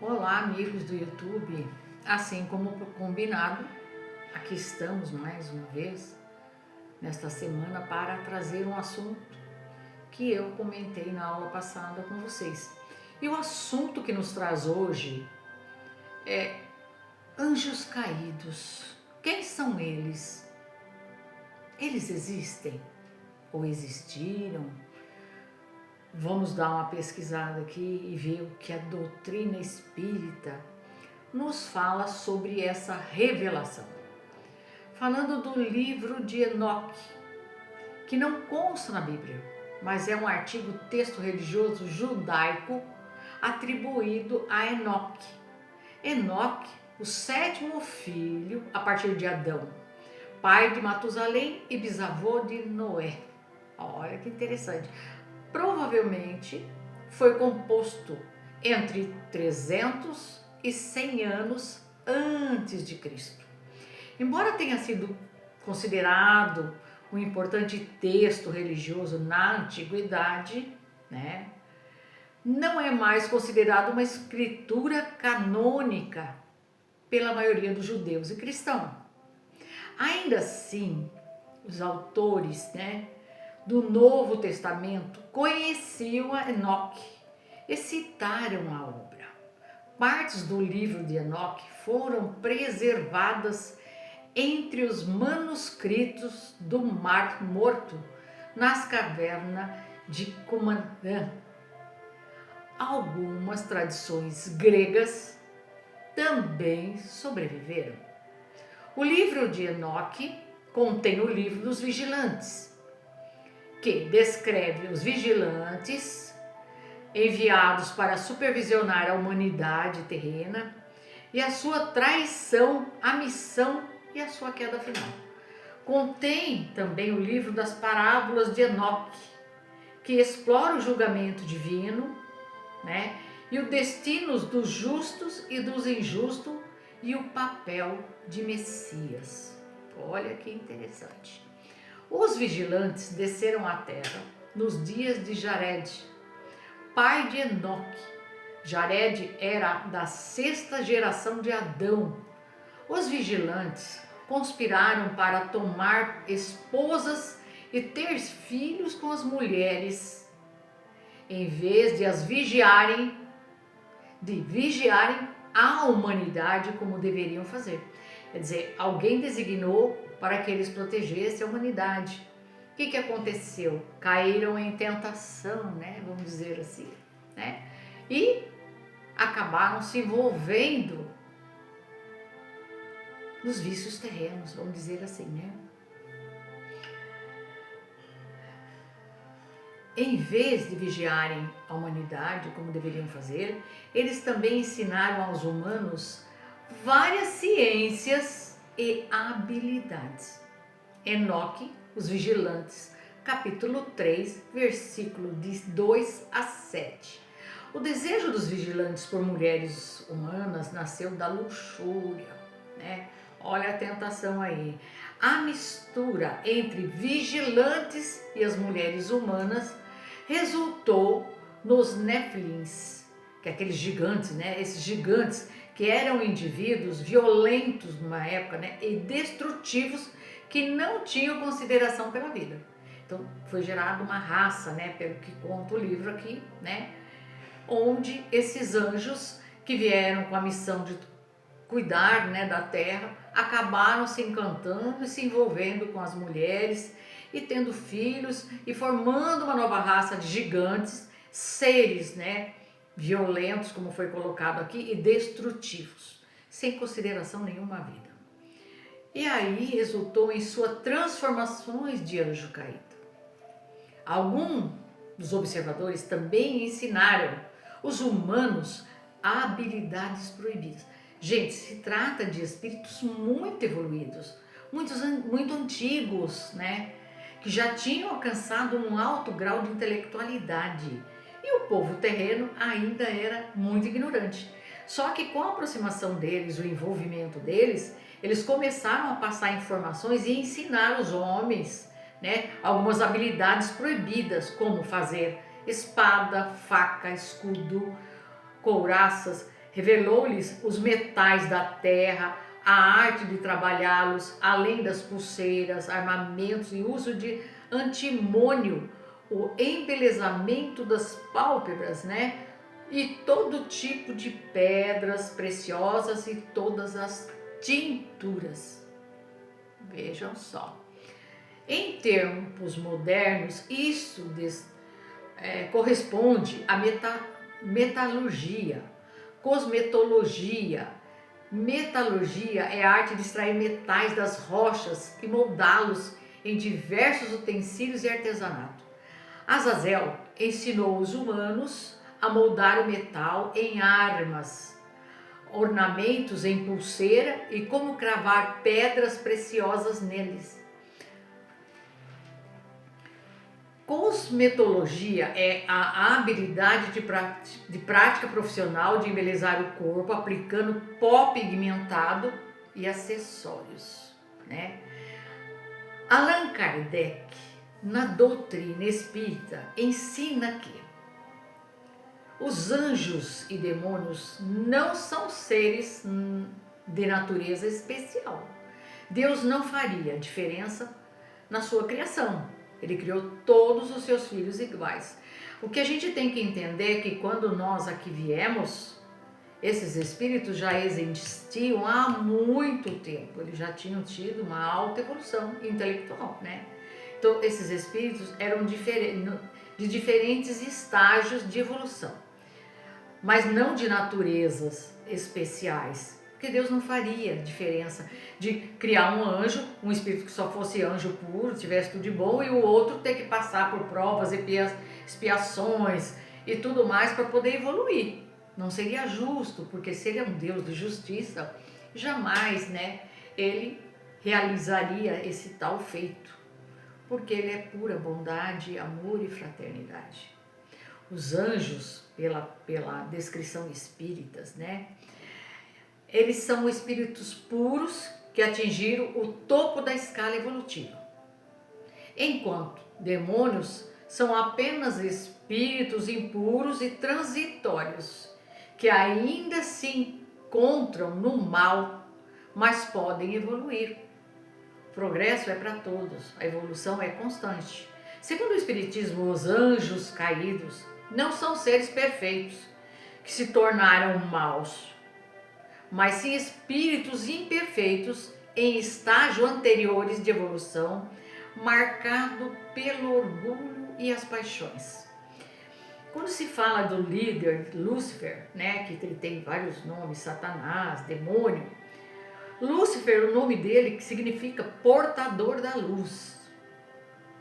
Olá, amigos do YouTube. Assim como combinado, aqui estamos mais uma vez nesta semana para trazer um assunto que eu comentei na aula passada com vocês. E o assunto que nos traz hoje é anjos caídos. Quem são eles? Eles existem ou existiram? Vamos dar uma pesquisada aqui e ver o que a doutrina espírita nos fala sobre essa revelação. Falando do livro de Enoque, que não consta na Bíblia, mas é um artigo texto religioso judaico atribuído a Enoque. Enoque, o sétimo filho a partir de Adão, pai de Matusalém e bisavô de Noé. Olha que interessante. Provavelmente foi composto entre 300 e 100 anos antes de Cristo. Embora tenha sido considerado um importante texto religioso na antiguidade, não é mais considerado uma escritura canônica pela maioria dos judeus e cristãos. Ainda assim, os autores, do Novo Testamento conheciam a Enoque e citaram a obra. Partes do livro de Enoque foram preservadas entre os manuscritos do Mar Morto, nas cavernas de Qumran. Algumas tradições gregas também sobreviveram. O livro de Enoque contém o livro dos vigilantes, que descreve os vigilantes enviados para supervisionar a humanidade terrena e a sua traição à missão e a sua queda final. Contém também o livro das parábolas de Enoque, que explora o julgamento divino, e o destino dos justos e dos injustos e o papel de Messias. Olha que interessante. Os vigilantes desceram à terra nos dias de Jared, pai de Enoque. Jared era da 6ª geração de Adão. Os vigilantes conspiraram para tomar esposas e ter filhos com as mulheres, em vez de as vigiarem a humanidade como deveriam fazer. Quer dizer, alguém designou para que eles protegessem a humanidade. O que aconteceu? Caíram em tentação, vamos dizer assim, e acabaram se envolvendo nos vícios terrenos, vamos dizer assim, Em vez de vigiarem a humanidade como deveriam fazer, eles também ensinaram aos humanos várias ciências e habilidades. Enoque, os vigilantes, capítulo 3, versículo de 2 a 7. O desejo dos vigilantes por mulheres humanas nasceu da luxúria, Olha a tentação aí. A mistura entre vigilantes e as mulheres humanas resultou nos Nefilins, que é aqueles gigantes, Esses gigantes que eram indivíduos violentos numa época, e destrutivos, que não tinham consideração pela vida. Então foi gerada uma raça, pelo que conta o livro aqui, onde esses anjos que vieram com a missão de cuidar, da terra, acabaram se encantando e se envolvendo com as mulheres e tendo filhos e formando uma nova raça de gigantes, seres, violentos, como foi colocado aqui, e destrutivos, sem consideração nenhuma à vida. E aí resultou em suas transformações de anjo caído. Alguns dos observadores também ensinaram os humanos habilidades proibidas. Gente, se trata de espíritos muito evoluídos, muito antigos, que já tinham alcançado um alto grau de intelectualidade. E o povo terreno ainda era muito ignorante. Só que com a aproximação deles, o envolvimento deles, eles começaram a passar informações e ensinar os homens, algumas habilidades proibidas, como fazer espada, faca, escudo, couraças, Revelou-lhes os metais da terra, a arte de trabalhá-los, além das pulseiras, armamentos e uso de antimônio, o embelezamento das pálpebras, né? E todo tipo de pedras preciosas e todas as tinturas. Vejam só. Em tempos modernos, isso corresponde à metalurgia, cosmetologia. Metalurgia é a arte de extrair metais das rochas e moldá-los em diversos utensílios e artesanato. Azazel ensinou os humanos a moldar o metal em armas, ornamentos em pulseira e como cravar pedras preciosas neles. Cosmetologia é a habilidade de prática profissional de embelezar o corpo aplicando pó pigmentado e acessórios, né? Allan Kardec, na doutrina espírita, ensina que os anjos e demônios não são seres de natureza especial. Deus não faria diferença na sua criação. Ele criou todos os seus filhos iguais. O que a gente tem que entender é que quando nós aqui viemos, esses espíritos já existiam há muito tempo. Eles já tinham tido uma alta evolução intelectual, né? Então, esses espíritos eram de diferentes estágios de evolução, mas não de naturezas especiais. Porque Deus não faria diferença de criar um anjo, um espírito que só fosse anjo puro, tivesse tudo de bom, e o outro ter que passar por provas, expiações e tudo mais para poder evoluir. Não seria justo, porque se ele é um Deus de justiça, jamais, né, ele realizaria esse tal feito, porque ele é pura bondade, amor e fraternidade. Os anjos, pela descrição espíritas, né, eles são espíritos puros que atingiram o topo da escala evolutiva. Enquanto demônios são apenas espíritos impuros e transitórios, que ainda se encontram no mal, mas podem evoluir. O progresso é para todos, a evolução é constante. Segundo o Espiritismo, os anjos caídos não são seres perfeitos, que se tornaram maus, mas sim espíritos imperfeitos em estágios anteriores de evolução, marcado pelo orgulho e as paixões. Quando se fala do líder Lúcifer, né, que ele tem vários nomes, Satanás, demônio, Lúcifer, o nome dele que significa portador da luz,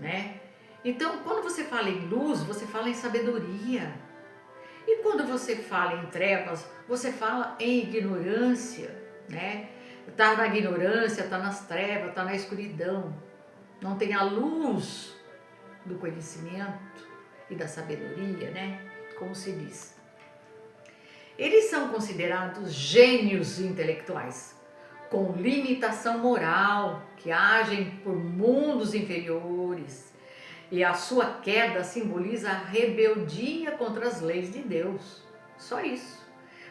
né? Então, quando você fala em luz, você fala em sabedoria. E quando você fala em trevas, você fala em ignorância, né? Está na ignorância, está nas trevas, está na escuridão. Não tem a luz do conhecimento e da sabedoria, né? Como se diz. Eles são considerados gênios intelectuais, com limitação moral, que agem por mundos inferiores. E a sua queda simboliza a rebeldia contra as leis de Deus. Só isso.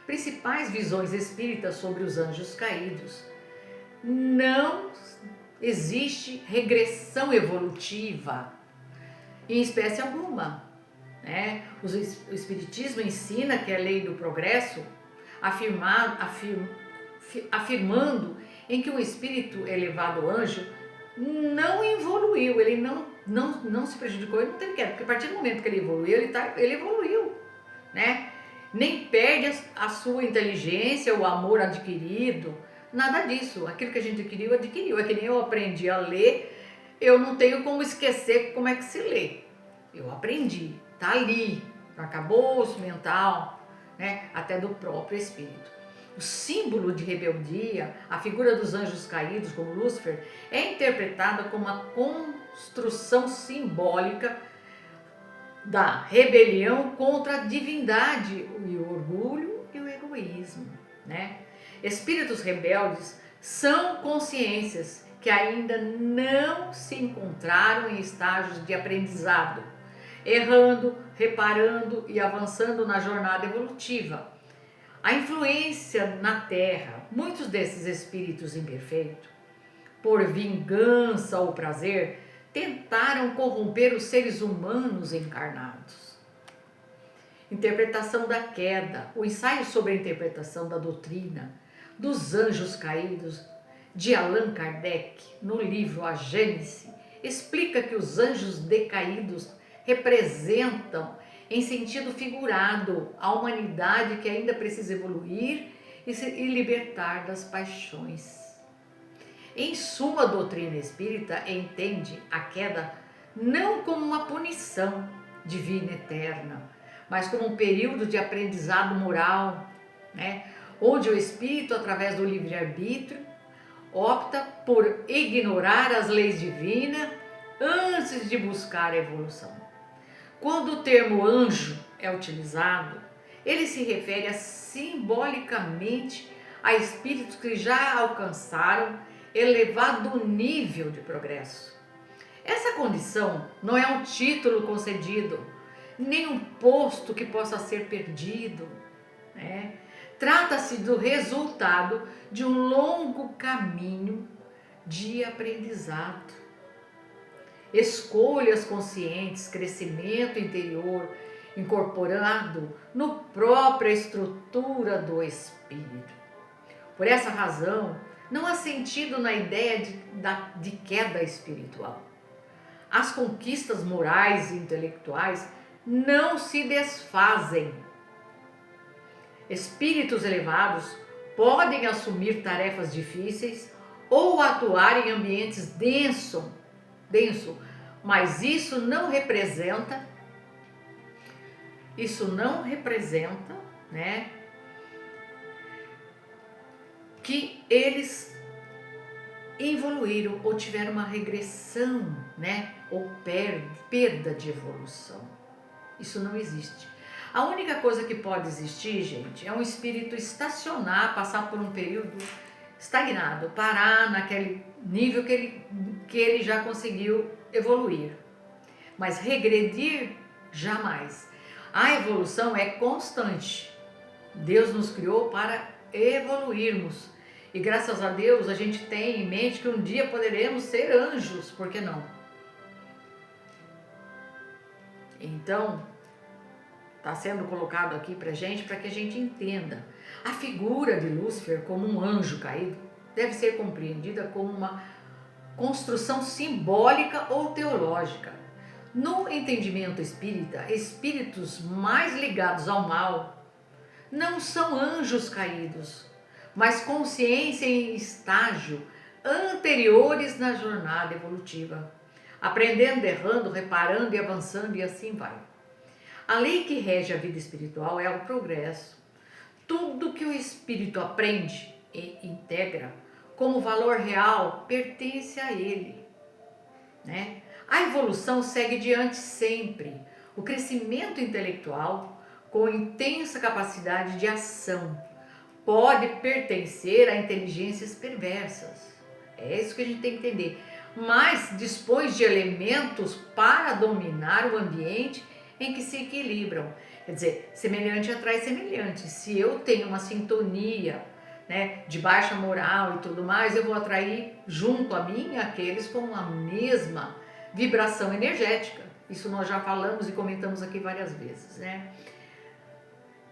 Principais visões espíritas sobre os anjos caídos. Não existe regressão evolutiva, em espécie alguma, né? O Espiritismo ensina que é a lei do progresso, afirmando em que o espírito elevado anjo não evoluiu, ele não se prejudicou, ele não teve queda, porque a partir do momento que ele evoluiu, ele evoluiu, né? Nem perde a sua inteligência, o amor adquirido, nada disso. Aquilo que a gente adquiriu. É que nem eu aprendi a ler, eu não tenho como esquecer como é que se lê. Eu aprendi, tá ali, no arcabouço mental, né? Até do próprio espírito. O símbolo de rebeldia, a figura dos anjos caídos, como Lúcifer, é interpretada como uma construção simbólica da rebelião contra a divindade, e o orgulho e o egoísmo, né? Espíritos rebeldes são consciências que ainda não se encontraram em estágios de aprendizado, errando, reparando e avançando na jornada evolutiva. A influência na Terra, muitos desses espíritos imperfeitos, por vingança ou prazer, tentaram corromper os seres humanos encarnados. Interpretação da queda, o ensaio sobre a interpretação da doutrina dos anjos caídos, de Allan Kardec, no livro A Gênese, explica que os anjos decaídos representam, em sentido figurado, a humanidade que ainda precisa evoluir e libertar das paixões. Em suma, a doutrina espírita entende a queda não como uma punição divina eterna, mas como um período de aprendizado moral, onde o espírito, através do livre-arbítrio, opta por ignorar as leis divinas antes de buscar a evolução. Quando o termo anjo é utilizado, ele se refere simbolicamente a espíritos que já alcançaram elevado nível de progresso. Essa condição não é um título concedido, nem um posto que possa ser perdido, Trata-se do resultado de um longo caminho de aprendizado, escolhas conscientes, crescimento interior incorporado no própria estrutura do espírito. Por essa razão, não há sentido na ideia de queda espiritual. As conquistas morais e intelectuais não se desfazem. Espíritos elevados podem assumir tarefas difíceis ou atuar em ambientes denso, mas isso não representa, que eles evoluíram ou tiveram uma regressão, ou perda de evolução. Isso não existe. A única coisa que pode existir, gente, é um espírito estacionar, passar por um período estagnado, parar naquele nível que ele já conseguiu evoluir. Mas regredir, jamais. A evolução é constante. Deus nos criou para evoluirmos. E graças a Deus a gente tem em mente que um dia poderemos ser anjos, por que não? Então, está sendo colocado aqui para que a gente entenda. A figura de Lúcifer como um anjo caído deve ser compreendida como uma construção simbólica ou teológica. No entendimento espírita, espíritos mais ligados ao mal não são anjos caídos, mas consciência em estágio anteriores na jornada evolutiva, aprendendo, errando, reparando e avançando, e assim vai. A lei que rege a vida espiritual é o progresso. Tudo que o espírito aprende e integra como valor real pertence a ele, A evolução segue adiante sempre. O crescimento intelectual, com intensa capacidade de ação, pode pertencer a inteligências perversas. É isso que a gente tem que entender. Mas dispõe de elementos para dominar o ambiente em que se equilibram. Quer dizer, semelhante atrai semelhante. Se eu tenho uma sintonia, de baixa moral e tudo mais, eu vou atrair junto a mim aqueles com a mesma vibração energética. Isso nós já falamos e comentamos aqui várias vezes,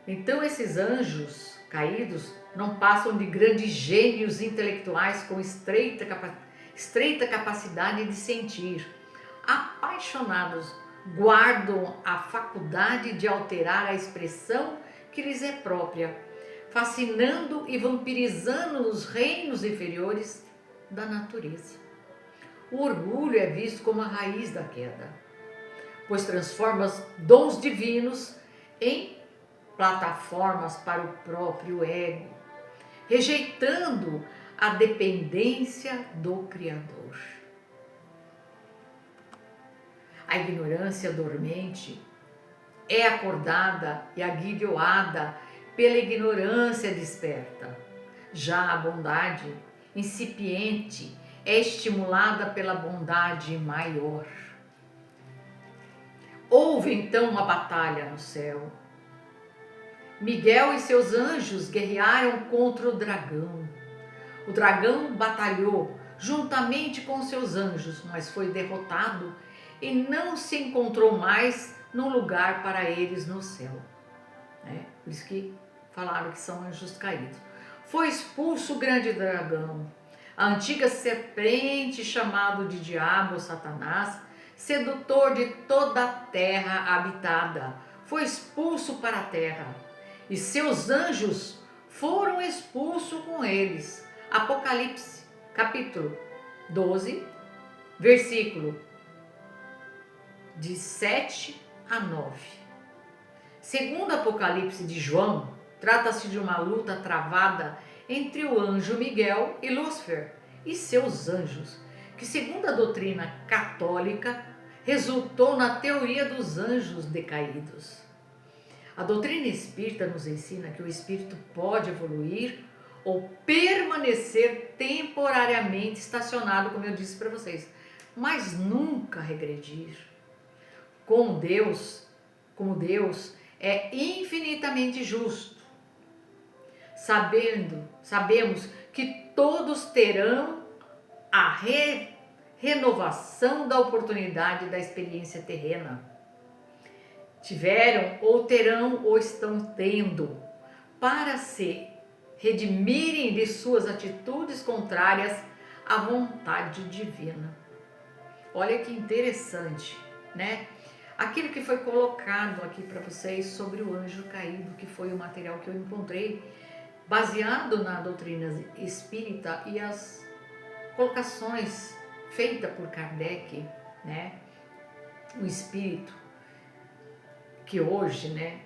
Então esses anjos caídos não passam de grandes gênios intelectuais com estreita capacidade de sentir, apaixonados, guardam a faculdade de alterar a expressão que lhes é própria, fascinando e vampirizando os reinos inferiores da natureza. O orgulho é visto como a raiz da queda, pois transforma os dons divinos em plataformas para o próprio ego, rejeitando a dependência do Criador. A ignorância dormente é acordada e aguilhoada pela ignorância desperta. Já a bondade incipiente é estimulada pela bondade maior. Houve então uma batalha no céu Miguel e seus anjos guerrearam contra o dragão. O dragão batalhou juntamente com seus anjos, mas foi derrotado e não se encontrou mais num lugar para eles no céu. Por isso que falaram que são anjos caídos. Foi expulso o grande dragão, a antiga serpente chamado de diabo, Satanás, sedutor de toda a terra habitada. Foi expulso para a terra e seus anjos foram expulsos com eles. Apocalipse, capítulo 12, versículo de 7 a 9. Segundo Apocalipse de João, trata-se de uma luta travada entre o anjo Miguel e Lúcifer e seus anjos, que segundo a doutrina católica, resultou na teoria dos anjos decaídos. A doutrina espírita nos ensina que o espírito pode evoluir ou permanecer temporariamente estacionado, como eu disse para vocês, mas nunca regredir. Como Deus é infinitamente justo, sabemos que todos terão a renovação da oportunidade da experiência terrena. Tiveram ou terão ou estão tendo para se redimirem de suas atitudes contrárias à vontade divina. Olha que interessante, né? Aquilo que foi colocado aqui para vocês sobre o anjo caído, que foi o material que eu encontrei, baseado na doutrina espírita e as colocações feitas por Kardec, né? O espírito que hoje, né,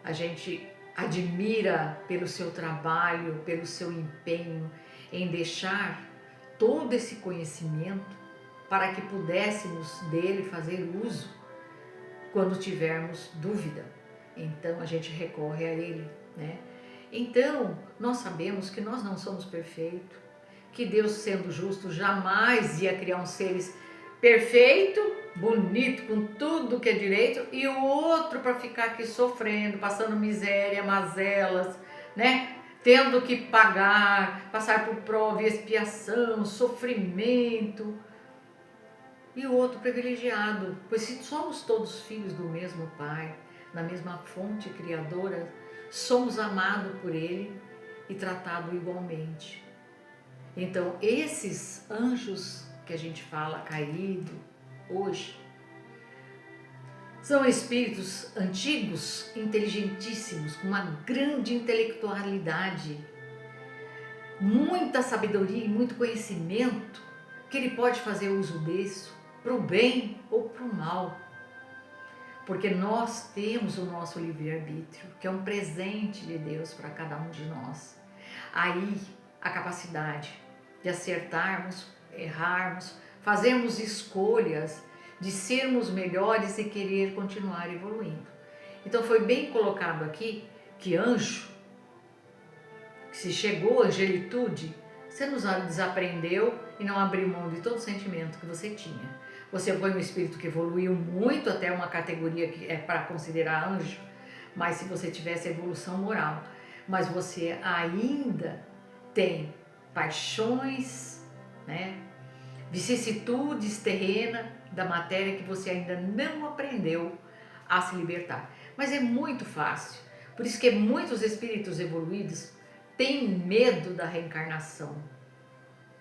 a gente admira pelo seu trabalho, pelo seu empenho em deixar todo esse conhecimento para que pudéssemos dele fazer uso quando tivermos dúvida. Então a gente recorre a ele, né? Então nós sabemos que nós não somos perfeitos, que Deus, sendo justo, jamais ia criar uns seres perfeito, bonito, com tudo que é direito, e o outro para ficar aqui sofrendo, passando miséria, mazelas, né? Tendo que pagar, passar por prova e expiação, sofrimento. E o outro privilegiado, pois se somos todos filhos do mesmo Pai, na mesma fonte criadora, somos amados por Ele e tratados igualmente. Então, esses anjos que a gente fala caído hoje, são espíritos antigos, inteligentíssimos, com uma grande intelectualidade, muita sabedoria e muito conhecimento, que ele pode fazer uso disso para o bem ou para o mal. Porque nós temos o nosso livre-arbítrio, que é um presente de Deus para cada um de nós. Aí a capacidade de acertarmos, errarmos, fazermos escolhas, de sermos melhores e querer continuar evoluindo. Então foi bem colocado aqui que anjo, que se chegou à angelitude, você nos desaprendeu e não abriu mão de todo o sentimento que você tinha. Você foi um espírito que evoluiu muito até uma categoria que é para considerar anjo, mas se você tivesse evolução moral, mas você ainda tem paixões, né? Vicissitudes terrenas da matéria que você ainda não aprendeu a se libertar. Mas é muito fácil. Por isso que muitos espíritos evoluídos têm medo da reencarnação.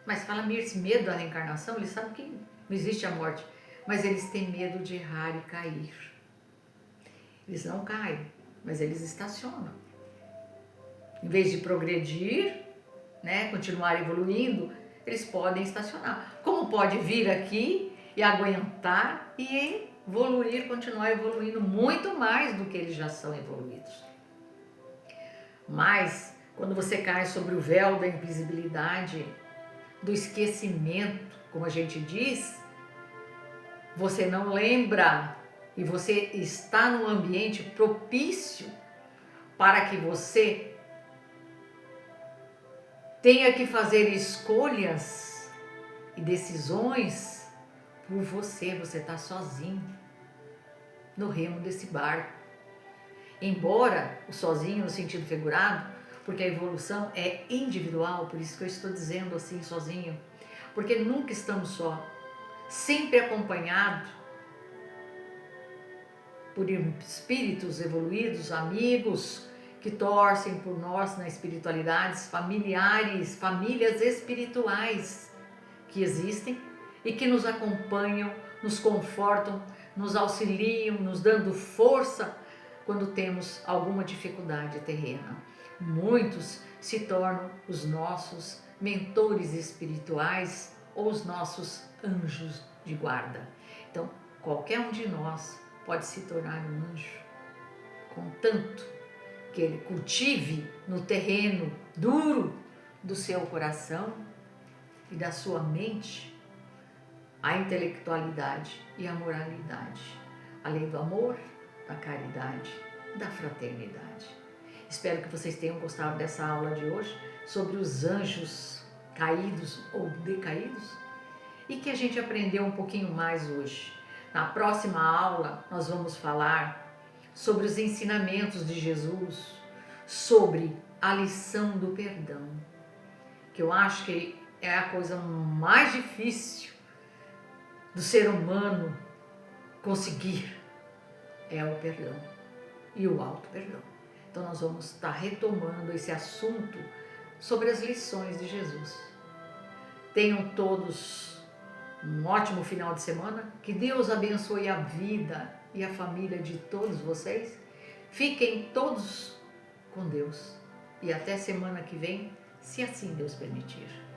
Mas fala esse medo da reencarnação, eles sabem que não existe a morte, mas eles têm medo de errar e cair. Eles não caem, mas eles estacionam. Em vez de progredir, né, continuar evoluindo, eles podem estacionar. Como pode vir aqui e aguentar e evoluir, continuar evoluindo muito mais do que eles já são evoluídos. Mas, quando você cai sobre o véu da invisibilidade, do esquecimento, como a gente diz, você não lembra e você está num ambiente propício para que você tenha que fazer escolhas e decisões por você. Você está sozinho no remo desse barco. Embora o sozinho no sentido figurado, porque a evolução é individual, por isso que eu estou dizendo assim sozinho, porque nunca estamos só, sempre acompanhado por espíritos evoluídos, amigos que torcem por nós na espiritualidade, familiares, famílias espirituais que existem e que nos acompanham, nos confortam, nos auxiliam, nos dando força quando temos alguma dificuldade terrena. Muitos se tornam os nossos mentores espirituais ou os nossos anjos de guarda. Então, qualquer um de nós pode se tornar um anjo, contanto que ele cultive no terreno duro do seu coração e da sua mente a intelectualidade e a moralidade, além do amor, da caridade, da fraternidade. Espero que vocês tenham gostado dessa aula de hoje sobre os anjos caídos ou decaídos e que a gente aprendeu um pouquinho mais hoje. Na próxima aula nós vamos falar sobre os ensinamentos de Jesus, sobre a lição do perdão, que eu acho que é a coisa mais difícil do ser humano conseguir, é o perdão e o auto-perdão. Então nós vamos estar retomando esse assunto sobre as lições de Jesus. Tenham todos um ótimo final de semana, que Deus abençoe a vida e a família de todos vocês. Fiquem todos com Deus e até semana que vem, se assim Deus permitir.